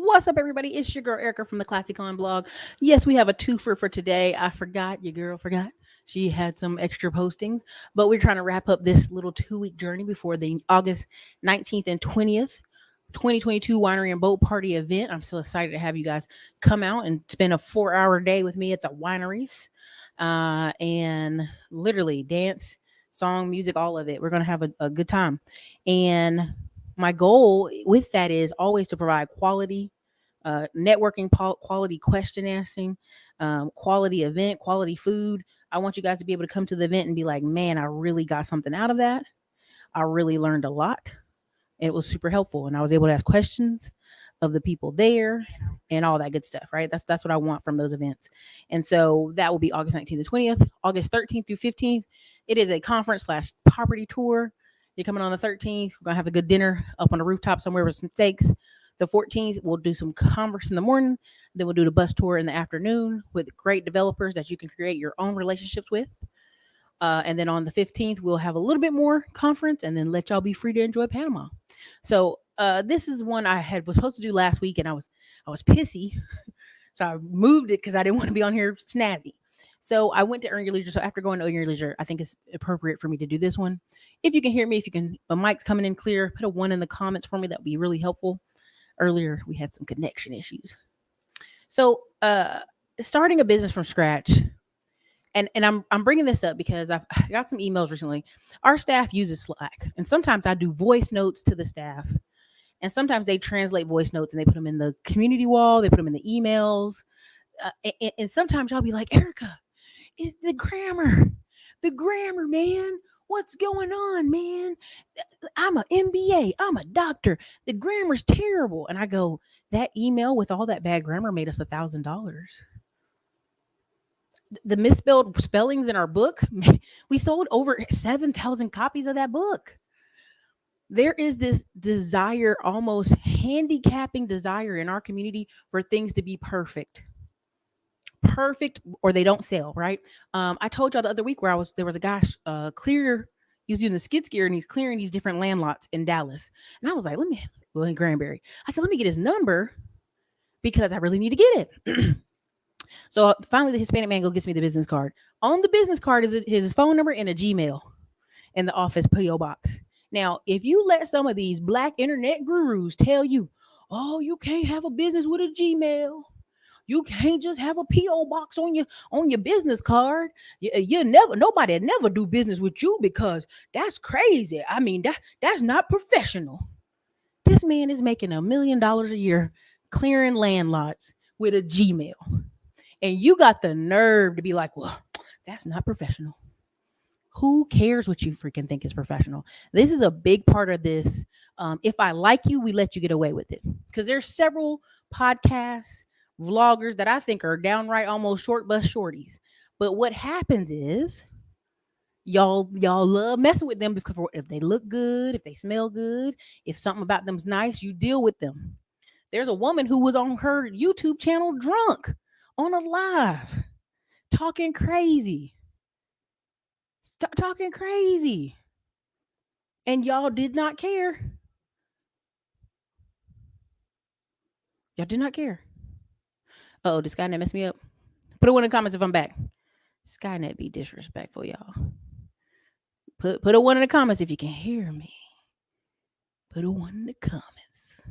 What's up, everybody? It's your girl Erica from the Classic On blog. Yes, we have a twofer for today. I forgot, your girl forgot. She had some extra postings, but we're trying to wrap up this little 2 week journey before the August 19th and 20th, 2022 Winery and Boat Party event. I'm so excited to have you guys come out and spend a 4 hour day with me at the wineries and literally dance, song, music, all of it. We're going to have a good time. And my goal with that is always to provide quality networking, quality question asking, quality event, quality food. I want you guys to be able to come to the event and be like, man, I really got something out of that. I really learned a lot. It was super helpful. And I was able to ask questions of the people there and all that good stuff, right? That's what I want from those events. And so that will be August 19th to 20th, August 13th through 15th. It is a conference slash property tour. You're coming on the 13th. We're going to have a good dinner up on the rooftop somewhere with some steaks. The 14th, we'll do some converse in the morning. Then we'll do the bus tour in the afternoon with great developers that you can create your own relationships with. And then on the 15th, we'll have a little bit more conference and then let y'all be free to enjoy Panama. So this is one was supposed to do last week, and I was pissy, so I moved it because I didn't want to be on here snazzy. So I went to Earn Your Leisure. So after going to Earn Your Leisure, I think it's appropriate for me to do this one. If you can hear me, if you can, a mic's coming in clear, put a 1 in the comments for me. That would be really helpful. Earlier, we had some connection issues. So starting a business from scratch. And I'm bringing this up because I got some emails recently. Our staff uses Slack, and sometimes I do voice notes to the staff, and sometimes they translate voice notes and they put them in the community wall. They put them in the emails, and sometimes y'all be like, Erica, it's the grammar, man. What's going on, man? I'm an MBA. I'm a doctor. The grammar's terrible. And I go, that email with all that bad grammar made us $1,000. The misspelled spellings in our book, we sold over 7,000 copies of that book. There is this desire, almost handicapping desire in our community for things to be perfect, or they don't sell, right? I told y'all the other week where there was a guy he was using the skid steer and he's clearing these different land lots in Dallas. And I was like, in Granbury. I said, let me get his number because I really need to get it. So finally, the Hispanic man gets me the business card. On the business card is his phone number and a Gmail in the office PO box. Now, if you let some of these black internet gurus tell you, oh, you can't have a business with a Gmail, you can't just have a PO box on your business card, nobody never do business with you because that's crazy. I mean, that's not professional. This man is making $1 million a year clearing land lots with a Gmail. And you got the nerve to be like, well, that's not professional. Who cares what you freaking think is professional? This is a big part of this. If I like you, we let you get away with it. Because there's several podcasts, vloggers that I think are downright almost short bus shorties. But what happens is y'all love messing with them because if they look good, if they smell good, if something about them's nice, you deal with them. There's a woman who was on her YouTube channel drunk on a live talking crazy. And y'all did not care. Y'all did not care. Oh, did Skynet mess me up? Put a 1 in the comments if I'm back. Skynet be disrespectful, y'all. Put a 1 in the comments if you can hear me. Put a 1 in the comments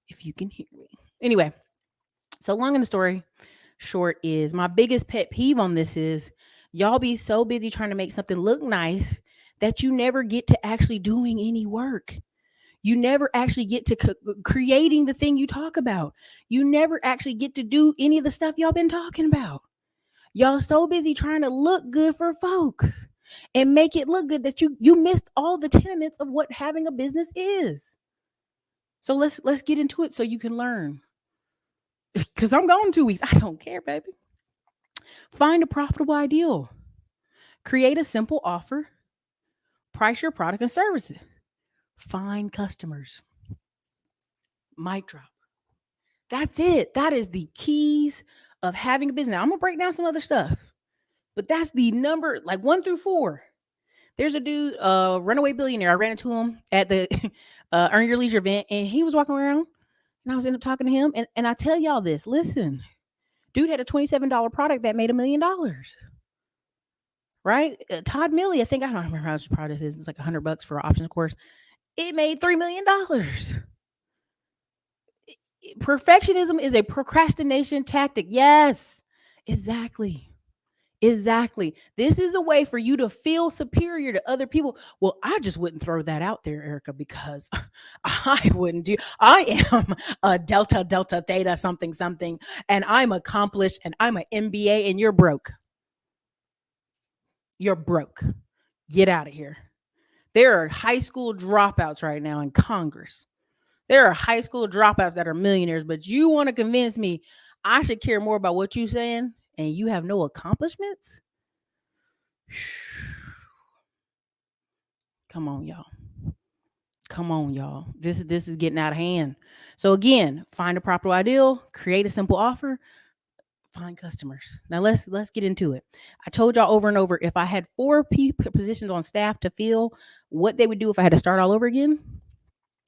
if you can hear me. Anyway, so long in the story short is my biggest pet peeve on this is y'all be so busy trying to make something look nice that you never get to actually doing any work. You never actually get to creating the thing you talk about. You never actually get to do any of the stuff y'all been talking about. Y'all so busy trying to look good for folks and make it look good that you missed all the tenets of what having a business is. So let's get into it so you can learn. Because I'm gone 2 weeks. I don't care, baby. Find a profitable ideal. Create a simple offer. Price your product and services. Find customers. Mic drop. That's it. That is the keys of having a business. Now, I'm going to break down some other stuff. But that's the number, like 1 through 4. There's a dude, runaway billionaire. I ran into him at the Earn Your Leisure event, and he was walking around. And I was end up talking to him, and I tell y'all this. Listen, dude had a $27 product that made $1 million. Right? Todd Millie, I think, I don't remember how much the product is. It's like $100 for an options course. It made $3 million. Perfectionism is a procrastination tactic. Yes, exactly. Exactly. This is a way for you to feel superior to other people. Well, I just wouldn't throw that out there, Erica, because I wouldn't do. I am a delta, delta, theta, something, something, and I'm accomplished and I'm an MBA and you're broke. You're broke. Get out of here. There are high school dropouts right now in Congress. There are high school dropouts that are millionaires, but you want to convince me I should care more about what you're saying and you have no accomplishments? Come on, y'all. Come on, y'all. This is getting out of hand. So again, find a proper ideal, create a simple offer, find customers. Now let's get into it. I told y'all over and over, if I had four positions on staff to fill, what they would do if I had to start all over again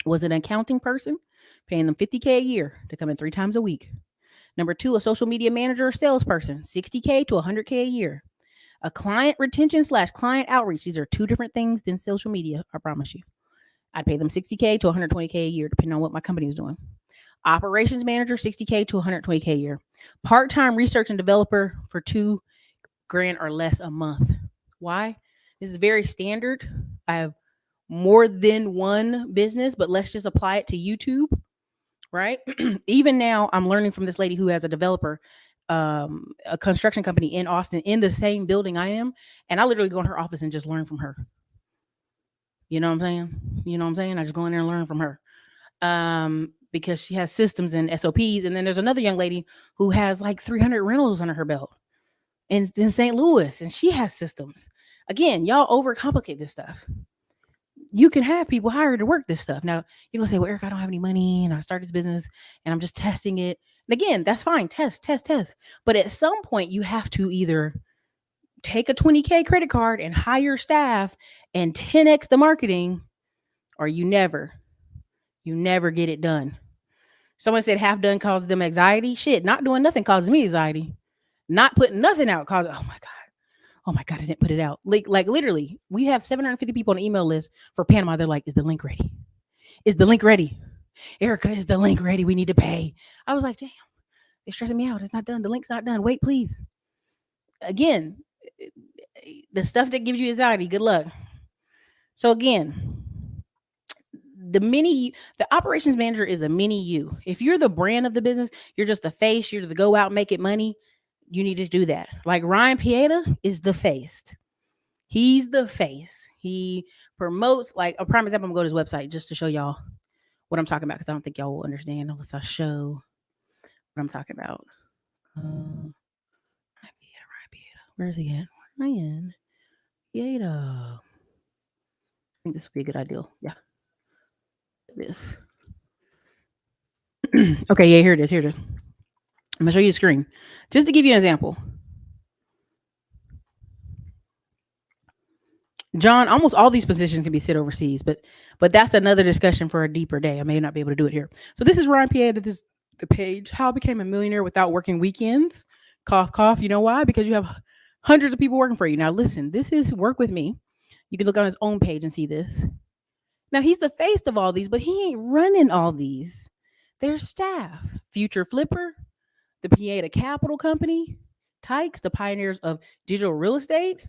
was an accounting person, paying them $50K a year to come in 3 times a week. Number two, a social media manager or salesperson, $60K to $100K a year. A client retention / client outreach. These are two different things than social media, I promise you. I'd pay them $60K to $120K a year, depending on what my company was doing. Operations manager, $60K to $120K a year. Part-time research and developer for $2,000 or less a month. Why? This is very standard. I have more than one business, but let's just apply it to YouTube, right? Even now, I'm learning from this lady who has a developer, a construction company in Austin, in the same building I am, and I literally go in her office and just learn from her. You know what I'm saying? You know what I'm saying? I just go in there and learn from her. Because she has systems and SOPs. And then there's another young lady who has like 300 rentals under her belt in St. Louis, and she has systems. Again, y'all overcomplicate this stuff. You can have people hired to work this stuff. Now, you're going to say, well, Eric, I don't have any money and I started this business and I'm just testing it. And again, that's fine. Test, test, test. But at some point, you have to either take a 20K credit card and hire staff and 10X the marketing, or you never get it done. Someone said half done causes them anxiety. Shit, not doing nothing causes me anxiety. Not putting nothing out causes, oh my God, I didn't put it out. Like literally, we have 750 people on the email list for Panama. They're like, is the link ready? Is the link ready? Erica, is the link ready? We need to pay. I was like, damn, they're stressing me out. It's not done. The link's not done. Wait, please. Again, the stuff that gives you anxiety, good luck. So again, the operations manager is a mini you. If you're the brand of the business, you're just the face, you're the go out, make it money. You need to do that. Like Ryan Pieta is the face. He's the face. He promotes, like a prime example, I'm going to go to his website just to show y'all what I'm talking about, because I don't think y'all will understand unless I show what I'm talking about. Ryan Pieta. Where is he at? Ryan Pieta. I think this would be a good idea. Yeah. This. Okay, yeah, here it is. Here it is. I'm gonna show you the screen. Just to give you an example. John, almost all these positions can be sit overseas, but that's another discussion for a deeper day. I may not be able to do it here. So this is Ryan Pieta, the page, How I Became a Millionaire Without Working Weekends. Cough, cough. You know why? Because you have hundreds of people working for you. Now listen, this is Work With Me. You can look on his own page and see this. Now he's the face of all these, but he ain't running all these. There's staff. Future Flipper, the Pieta Capital Company, Tykes, the pioneers of digital real estate,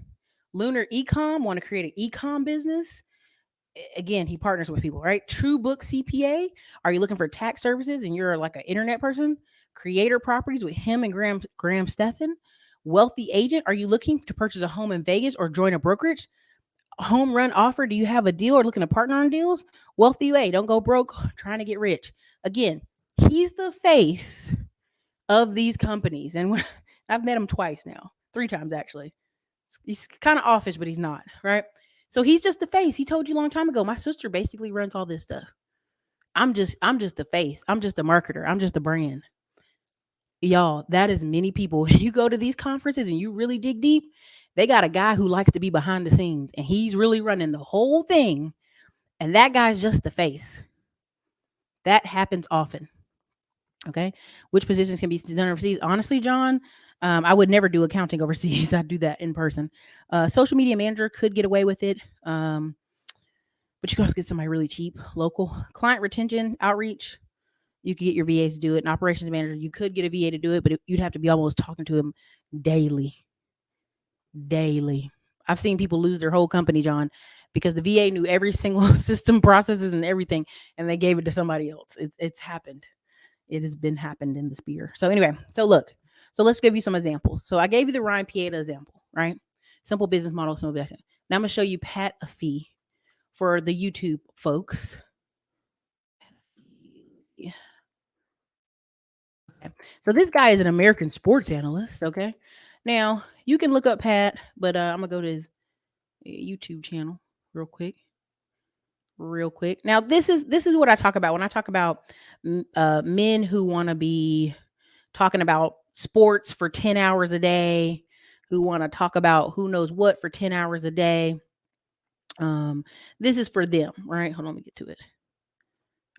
Lunar Ecom, want to create an ecom business. Again, he partners with people, right? True Book CPA. Are you looking for tax services and you're like an internet person? Creator Properties with him and Graham Stephan. Wealthy Agent. Are you looking to purchase a home in Vegas or join a brokerage? Home run offer. Do you have a deal or looking to partner on deals? Wealthy Way. Don't go broke trying to get rich. Again, he's the face of these companies. And I've met him twice now, 3 times actually. He's kind of offish, but he's not, right? So he's just the face. He told you a long time ago, my sister basically runs all this stuff. I'm just the face. I'm just the marketer. I'm just the brand. Y'all, that is many people. You go to these conferences and you really dig deep, they got a guy who likes to be behind the scenes and he's really running the whole thing. And that guy's just the face. That happens often. Okay. Which positions can be done overseas? Honestly, John, I would never do accounting overseas. I'd do that in person. Social media manager could get away with it. But you can also get somebody really cheap, local. Client retention, outreach, you could get your VAs to do it. An operations manager, you could get a VA to do it, but you'd have to be almost talking to him daily, daily. I've seen people lose their whole company, John, because the VA knew every single system processes and everything, and they gave it to somebody else. It's happened. It has been happened in the spear. So anyway, so look, so let's give you some examples. So I gave you the Ryan Pieta example, right? Simple business model, simple business. Now I'm gonna show you Pat a fee for the YouTube folks. Yeah. Okay. So this guy is an American sports analyst. Okay. Now you can look up Pat, but I'm gonna go to his YouTube channel real quick. Real quick. Now this is what I talk about when I talk about men who want to be talking about sports for 10 hours a day, who want to talk about who knows what for 10 hours a day. This is for them, right? Hold on, let me get to it.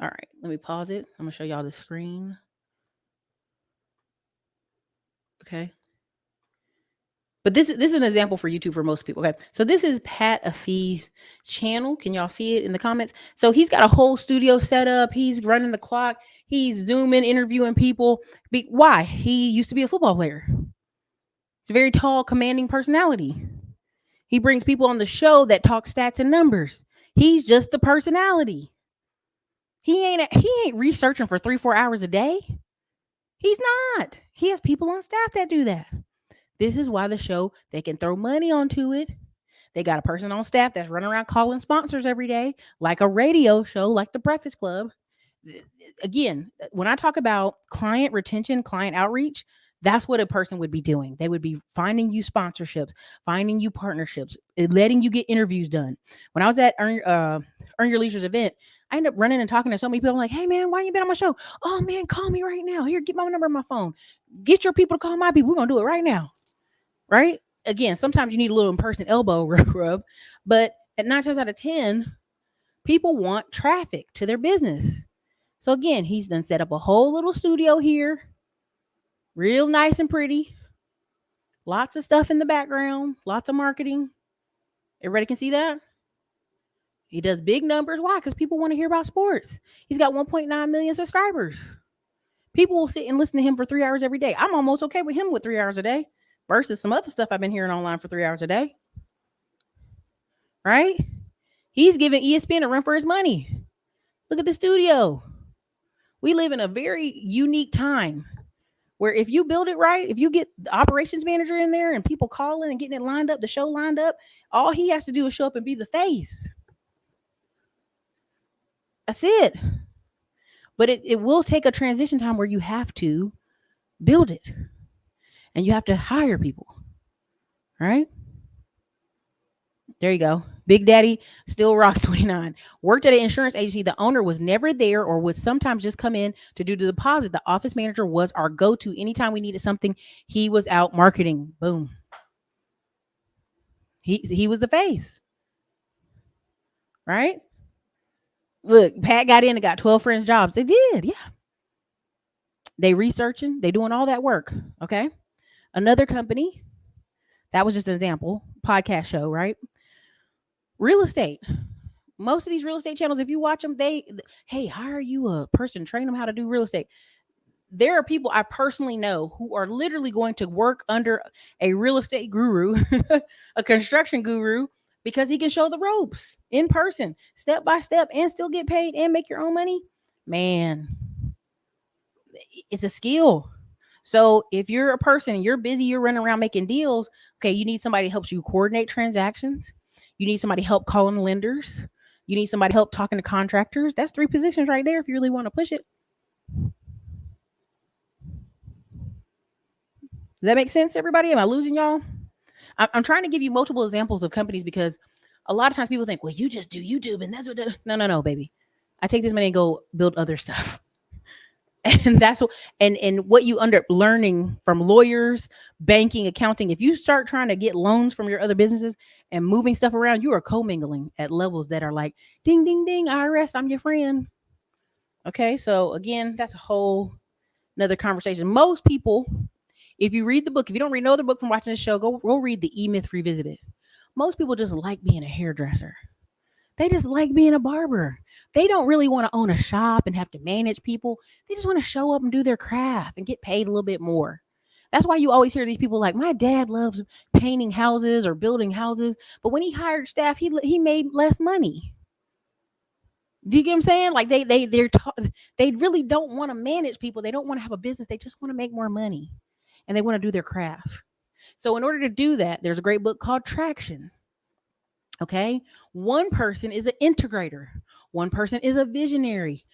All right, let me pause it. I'm gonna show y'all the screen. Okay. But this is an example for YouTube for most people. Okay. So this is Pat Afee's channel. Can y'all see it in the comments? So he's got a whole studio set up. He's running the clock. He's zooming, interviewing people. Why? He used to be a football player. It's a very tall, commanding personality. He brings people on the show that talk stats and numbers. He's just the personality. He ain't researching for 3-4 hours a day. He's not. He has people on staff that do that. This is why the show, they can throw money onto it. They got a person on staff that's running around calling sponsors every day, like a radio show, like the Breakfast Club. Again, when I talk about client retention, client outreach, that's what a person would be doing. They would be finding you sponsorships, finding you partnerships, letting you get interviews done. When I was at Earn Your Leisure's event, I ended up running and talking to so many people. I'm like, hey man, why you been on my show? Oh man, call me right now. Here, get my number on my phone. Get your people to call my people. We're gonna do it right now. Right? Again, sometimes you need a little in-person elbow rub, but at 9 times out of 10, people want traffic to their business. So again, he's done set up a whole little studio here, real nice and pretty. Lots of stuff in the background, lots of marketing. Everybody can see that? He does big numbers. Why? Because people want to hear about sports. He's got 1.9 million subscribers. People will sit and listen to him for 3 hours every day. I'm almost okay with him with 3 hours a day versus some other stuff I've been hearing online for 3 hours a day. Right? He's giving ESPN a run for his money. Look at the studio. We live in a very unique time where if you build it right, if you get the operations manager in there and people calling and getting it lined up, the show lined up, all he has to do is show up and be the face. That's it. But it will take a transition time where you have to build it and you have to hire people. Right? There you go. Big Daddy still rocks 29. Worked at an insurance agency. The owner was never there or would sometimes just come in to do the deposit. The office manager was our go-to anytime we needed something. He was out marketing. Boom. He was the face. Right? Look, Pat got in and got 12 friends jobs. They did. Yeah. They researching. They doing all that work. Okay. Another company. That was just an example. Podcast show, right? Real estate. Most of these real estate channels, if you watch them, hey, hire you a person, train them how to do real estate. There are people I personally know who are literally going to work under a real estate guru, a construction guru, because he can show the ropes in person, step by step, and still get paid and make your own money. Man, it's a skill. So if you're a person and you're busy, you're running around making deals, okay, you need somebody who helps you coordinate transactions. You need somebody help calling lenders. You need somebody help talking to contractors. That's 3 positions right there if you really want to push it. Does that make sense, everybody? Am I losing y'all? I'm trying to give you multiple examples of companies because a lot of times people think, well, you just do YouTube and that's what. No, baby. I take this money and go build other stuff. And that's what, and what you end up learning from lawyers, banking, accounting. If you start trying to get loans from your other businesses and moving stuff around, you are commingling at levels that are like, ding, ding, ding, IRS, I'm your friend. Okay, so again, that's a whole another conversation. Most people, if you read the book, if you don't read no other book from watching this show, go read the E Myth Revisited. Most people just like being a hairdresser. They just like being a barber. They don't really want to own a shop and have to manage people. They just want to show up and do their craft and get paid a little bit more. That's why you always hear these people like, my dad loves painting houses or building houses, but when he hired staff, he made less money. Do you get what I'm saying? Like they really don't want to manage people. They don't want to have a business. They just want to make more money, and they want to do their craft. So in order to do that, there's a great book called Traction. Okay. One person is an integrator. One person is a visionary.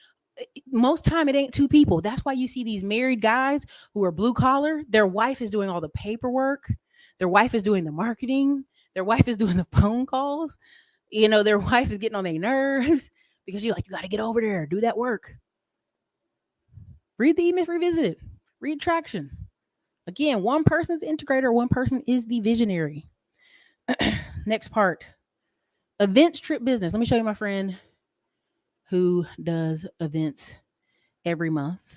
Most time it ain't two people. That's why you see these married guys who are blue collar. Their wife is doing all the paperwork. Their wife is doing the marketing. Their wife is doing the phone calls. Their wife is getting on their nerves because you're like, you got to get over there, do that work. Read the E-Myth Revisited. Read Traction. Again, one person is the integrator. One person is the visionary. Next part. Events, trip, business. Let me show you my friend who does events every month.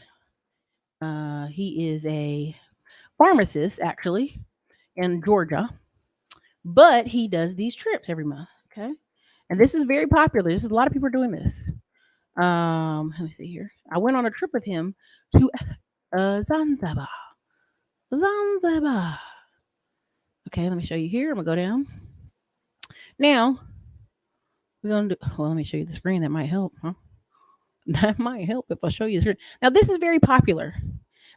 He is a pharmacist, actually, in Georgia, but he does these trips every month. Okay, and this is very popular. This is a lot of people are doing this. Let me see here. I went on a trip with him to Zanzibar. Zanzibar. Okay, let me show you here. I'm gonna go down. Now we're gonna do. Well, let me show you the screen. That might help, huh? That might help if I show you the screen. Now, this is very popular.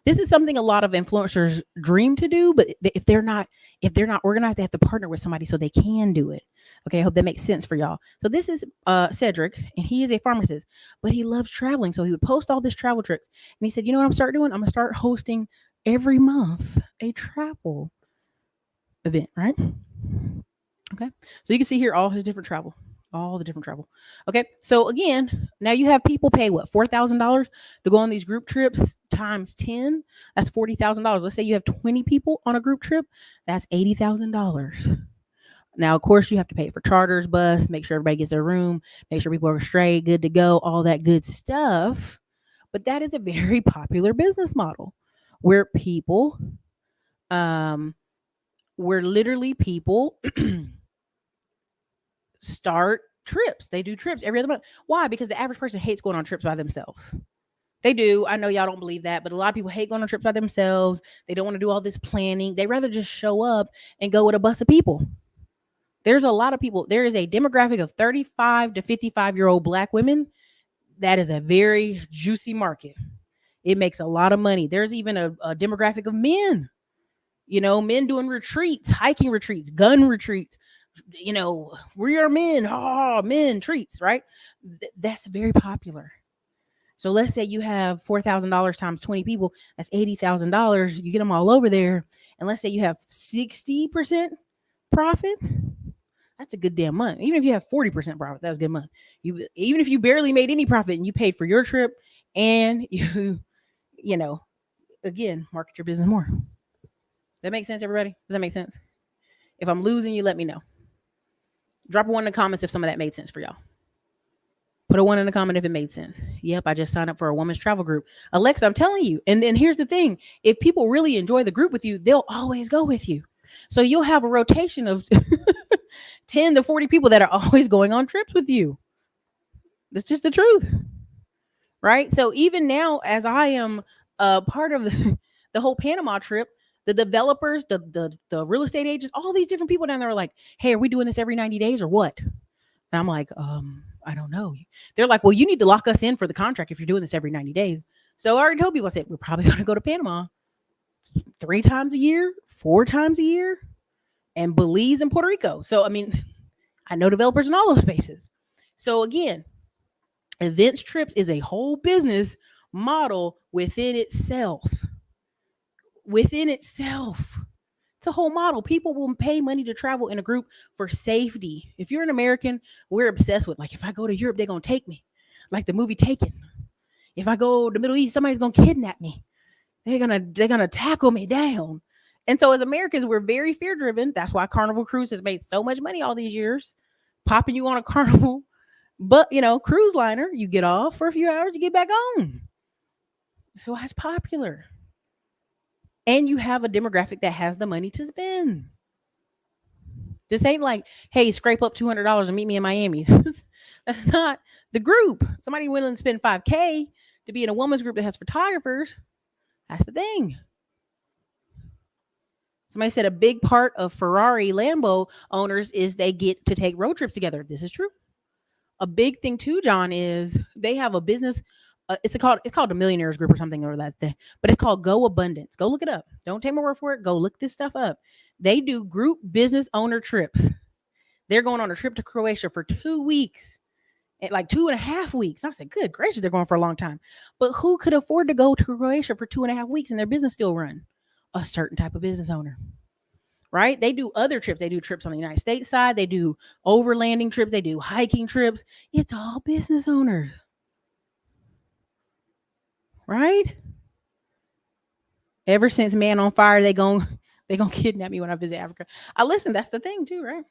This is something a lot of influencers dream to do, but if they're not organized, they have to partner with somebody so they can do it. Okay, I hope that makes sense for y'all. So this is Cedric, and he is a pharmacist, but he loves traveling. So he would post all these travel trips, and he said, "You know what I'm starting doing? I'm gonna start hosting every month a travel event, right?" Okay, so you can see here all his different travel. All the different travel. Okay. So again, now you have people pay what, $4,000 to go on these group trips times 10. That's $40,000. Let's say you have 20 people on a group trip. That's $80,000. Now, of course, you have to pay for charters, bus, make sure everybody gets their room, make sure people are straight, good to go, all that good stuff. But that is a very popular business model where people, where literally people start trips. They do trips every other month. Why? Because the average person hates going on trips by themselves. They do. I know y'all don't believe that, but a lot of people hate going on trips by themselves. They don't want to do all this planning. They rather just show up and go with a bus of people. There's a lot of people. There is a demographic of 35 to 55-year-old Black women. That is a very juicy market. It makes a lot of money. There's even a demographic of men. Men doing retreats, hiking retreats, gun retreats. We are men. Oh, men treats, right? That's very popular. So let's say you have $4,000 times 20 people. That's $80,000. You get them all over there. And let's say you have 60% profit. That's a good damn month. Even if you have 40% profit, that's a good month. Even if you barely made any profit and you paid for your trip and again, market your business more. That makes sense, everybody? Does that make sense? If I'm losing you, let me know. Drop a 1 in the comments if some of that made sense for y'all. Put a 1 in the comment if it made sense. Yep, I just signed up for a women's travel group. Alexa, I'm telling you. And then here's the thing. If people really enjoy the group with you, they'll always go with you. So you'll have a rotation of 10 to 40 people that are always going on trips with you. That's just the truth. Right? So even now, as I am part of the whole Panama trip, the developers, the real estate agents, all these different people down there are like, "Hey, are we doing this every 90 days or what?" And I'm like, I don't know. They're like, "Well, you need to lock us in for the contract if you're doing this every 90 days. So I already told people, I said, we're probably going to go to Panama 3 times a year, 4 times a year, and Belize and Puerto Rico. So, I mean, I know developers in all those spaces. So again, events trips is a whole business model within itself. It's a whole model. People will pay money to travel in a group for safety. If you're an American, we're obsessed with, like, if I go to Europe, they're going to take me. Like the movie Taken. If I go to the Middle East, somebody's going to kidnap me. They're going to tackle me down. And so as Americans, we're very fear driven. That's why Carnival Cruise has made so much money all these years, popping you on a Carnival. But, cruise liner, you get off for a few hours, you get back on. So that's popular. And you have a demographic that has the money to spend. This ain't like, hey, scrape up $200 and meet me in Miami. That's not the group. Somebody willing to spend 5K to be in a woman's group that has photographers. That's the thing. Somebody said a big part of Ferrari Lambo owners is they get to take road trips together. This is true. A big thing too, John, is they have a business. It's called the Millionaires Group or something or that thing, but it's called Go Abundance. Go look it up. Don't take my word for it. Go look this stuff up. They do group business owner trips. They're going on a trip to Croatia for 2 weeks, like 2.5 weeks. I said, good gracious, they're going for a long time. But who could afford to go to Croatia for 2.5 weeks and their business still run? A certain type of business owner, right? They do other trips. They do trips on the United States side. They do overlanding trips. They do hiking trips. It's all business owners, right? Ever since Man on Fire, they gonna kidnap me when I visit Africa. I listen. That's the thing too, right?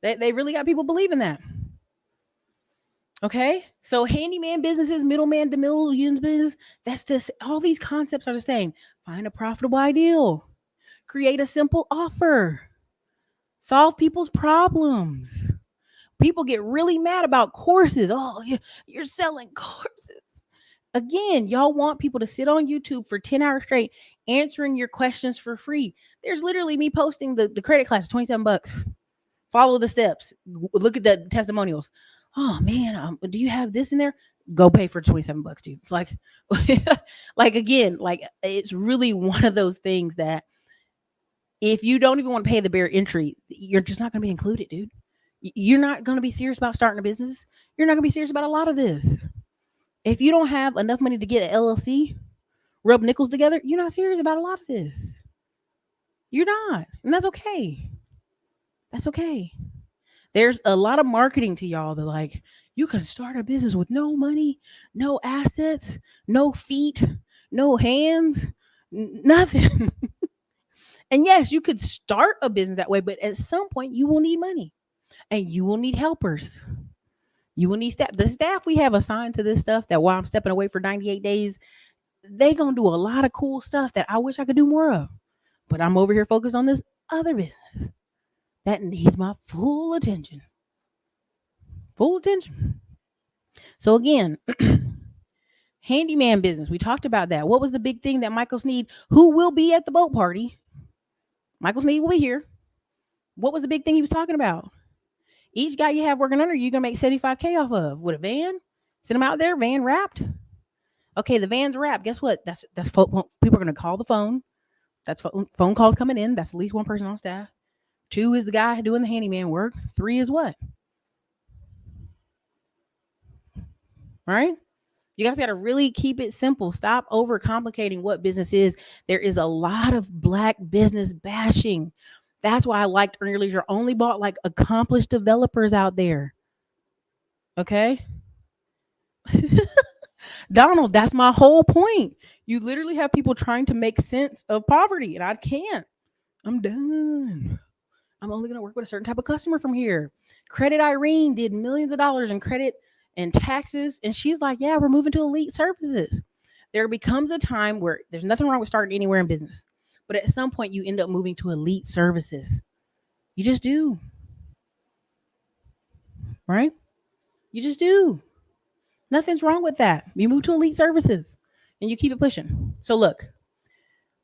They really got people believing that. Okay, so handyman businesses, middleman to millions business. That's this. All these concepts are the same. Find a profitable ideal. Create a simple offer. Solve people's problems. People get really mad about courses. Oh, you're selling courses. Again, y'all want people to sit on YouTube for 10 hours straight answering your questions for free. There's literally me posting the credit class, $27. Follow the steps. Look at the testimonials. Oh man, do you have this in there? Go pay for $27, dude. Like, like again, like it's really one of those things that if you don't even want to pay the bare entry, you're just not going to be included, dude. You're not going to be serious about starting a business. You're not going to be serious about a lot of this. If you don't have enough money to get an LLC, rub nickels together, you're not serious about a lot of this. You're not. And that's okay. That's okay. There's a lot of marketing to y'all that like, you can start a business with no money, no assets, no feet, no hands, nothing. And yes, you could start a business that way, but at some point you will need money and you will need helpers. You will need staff. The staff we have assigned to this stuff that while I'm stepping away for 98 days, they going to do a lot of cool stuff that I wish I could do more of. But I'm over here focused on this other business that needs my full attention. Full attention. So again, handyman business. We talked about that. What was the big thing that Michael Sneed, who will be at the boat party? Michael Sneed will be here. What was the big thing he was talking about? Each guy you have working under you, you're going to make 75K off of with a van. Send them out there, van wrapped. Okay, the van's wrapped. Guess what? That's people are going to call the phone. That's phone calls coming in. That's at least one person on staff. 2 is the guy doing the handyman work. 3 is what? Right? You guys got to really keep it simple. Stop overcomplicating what business is. There is a lot of black business bashing. That's why I liked Earn Your Leisure. Only bought like accomplished developers out there. Okay? Donald, that's my whole point. You literally have people trying to make sense of poverty, and I can't. I'm done. I'm only going to work with a certain type of customer from here. Credit Irene did millions of dollars in credit and taxes, and she's like, yeah, we're moving to elite services. There becomes a time where there's nothing wrong with starting anywhere in business, but at some point you end up moving to elite services. You just do. Right? You just do. Nothing's wrong with that. You move to elite services and you keep it pushing. So look,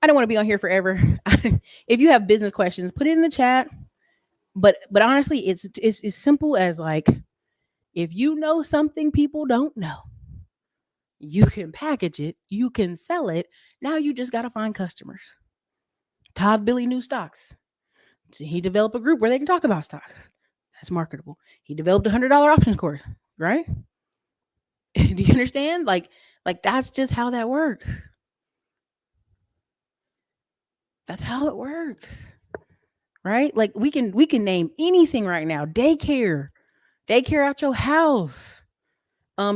I don't want to be on here forever. If you have business questions, put it in the chat. But honestly, it's as simple as like, if you know something people don't know, you can package it, you can sell it. Now you just got to find customers. Todd Billy knew stocks. So he developed a group where they can talk about stocks. That's marketable. He developed $100 options course, right? Do you understand? Like that's just how that works. That's how it works. Right? Like we can name anything right now. Daycare out your house.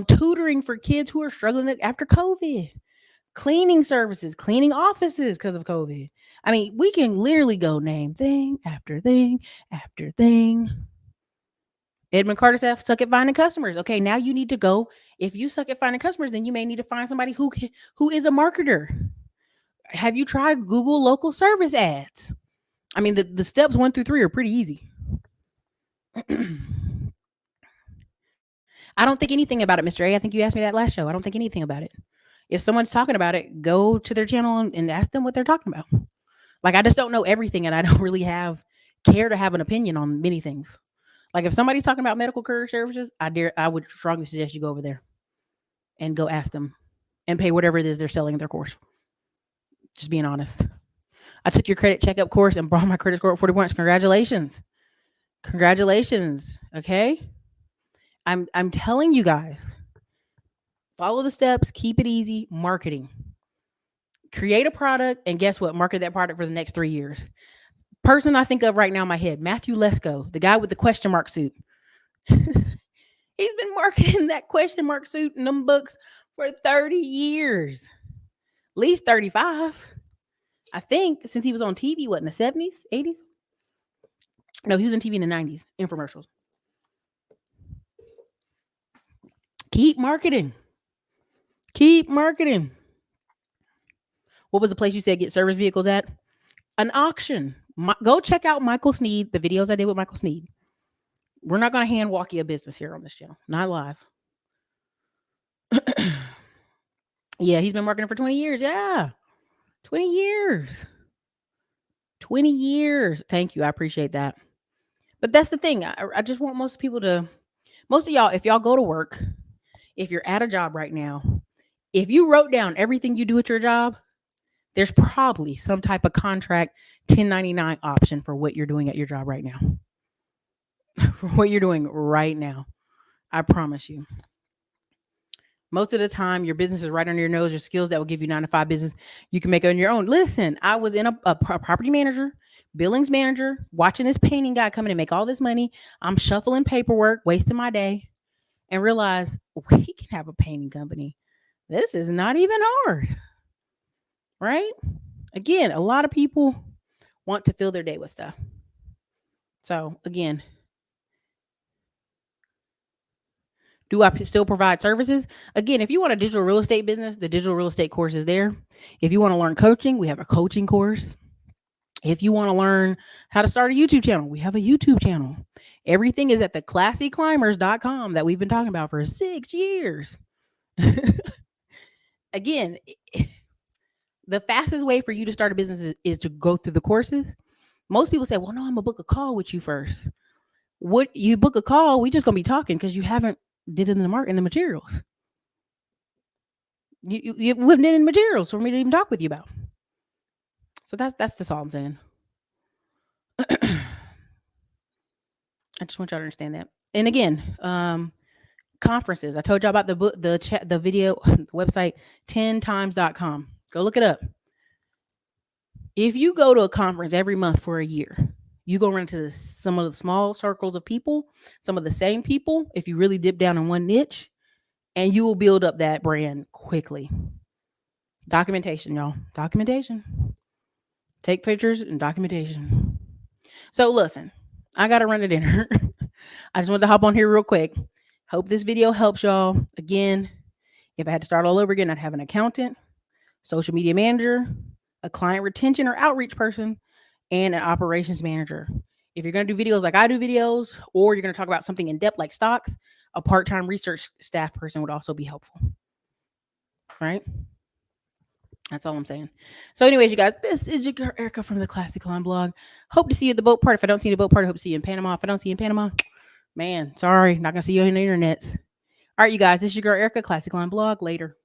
Tutoring for kids who are struggling after COVID. Cleaning services, cleaning offices because of COVID. I mean, we can literally go name thing after thing after thing. Edmund Carter said, "Suck at finding customers." Okay, now you need to go. If you suck at finding customers, then you may need to find somebody who is a marketer. Have you tried Google local service ads? I mean, the steps 1 through 3 are pretty easy. I don't think anything about it, Mr. A. I think you asked me that last show. I don't think anything about it. If someone's talking about it, go to their channel and ask them what they're talking about. Like, I just don't know everything, and I don't really care to have an opinion on many things. Like, if somebody's talking about medical courier services, I would strongly suggest you go over there and go ask them and pay whatever it is they're selling in their course. Just being honest. I took your credit checkup course and brought my credit score up 40 points. Congratulations. Congratulations. Okay. I'm telling you guys, follow the steps, keep it easy. Marketing. Create a product, and guess what? Market that product for the next 3 years. Person I think of right now in my head, Matthew Lesko, the guy with the question mark suit. He's been marketing that question mark suit in them books for 30 years. At least 35. I think, since he was on TV, what, in the 70s, 80s? No, he was on TV in the 90s, infomercials. Keep marketing. Keep marketing. What was the place you said get service vehicles at? An auction. Go check out Michael Sneed, the videos I did with Michael Sneed. We're not going to hand walk you a business here on this channel. Not live. Yeah, he's been marketing for 20 years. Yeah. 20 years. 20 years. Thank you. I appreciate that. But that's the thing. I just want most of y'all, if y'all go to work, if you're at a job right now, if you wrote down everything you do at your job, there's probably some type of contract 1099 option for what you're doing at your job right now. For what you're doing right now. I promise you. Most of the time, your business is right under your nose. Your skills that will give you 9-to-5 business, you can make it on your own. Listen, I was in a property manager, billings manager, watching this painting guy come in and make all this money. I'm shuffling paperwork, wasting my day, and realize we can have a painting company. This is not even hard, right? Again, a lot of people want to fill their day with stuff. So again, do I still provide services? Again, if you want a digital real estate business, the digital real estate course is there. If you want to learn coaching, we have a coaching course. If you want to learn how to start a YouTube channel, we have a YouTube channel. Everything is at the classyclimbers.com that we've been talking about for 6 years. Again, the fastest way for you to start a business is to go through the courses. Most people say, well, no, I'm going to book a call with you first. What you book a call, we just going to be talking because you haven't did it in the materials. You haven't did in materials for me to even talk with you about. So that's all I'm saying. I just want y'all to understand that. And again, conferences. I told y'all about the video, the website 10times.com. Go look it up. If you go to a conference every month for a year, you go run into some of the small circles of people, some of the same people, if you really dip down in one niche, and you will build up that brand quickly. Documentation, y'all. Documentation. Take pictures and documentation. So listen, I got to run to dinner. I just wanted to hop on here real quick. Hope this video helps y'all. Again, if I had to start all over again, I'd have an accountant, social media manager, a client retention or outreach person, and an operations manager. If you're going to do videos like I do videos, or you're going to talk about something in depth like stocks, a part-time research staff person would also be helpful. Right? That's all I'm saying. So anyways, you guys, this is your girl Erica from the Classic Climb blog. Hope to see you at the boat party. If I don't see you at the boat party, hope to see you in Panama. If I don't see you in Panama, man, sorry, not going to see you on the internet. All right, you guys, this is your girl Erica, Classic Climb blog. Later.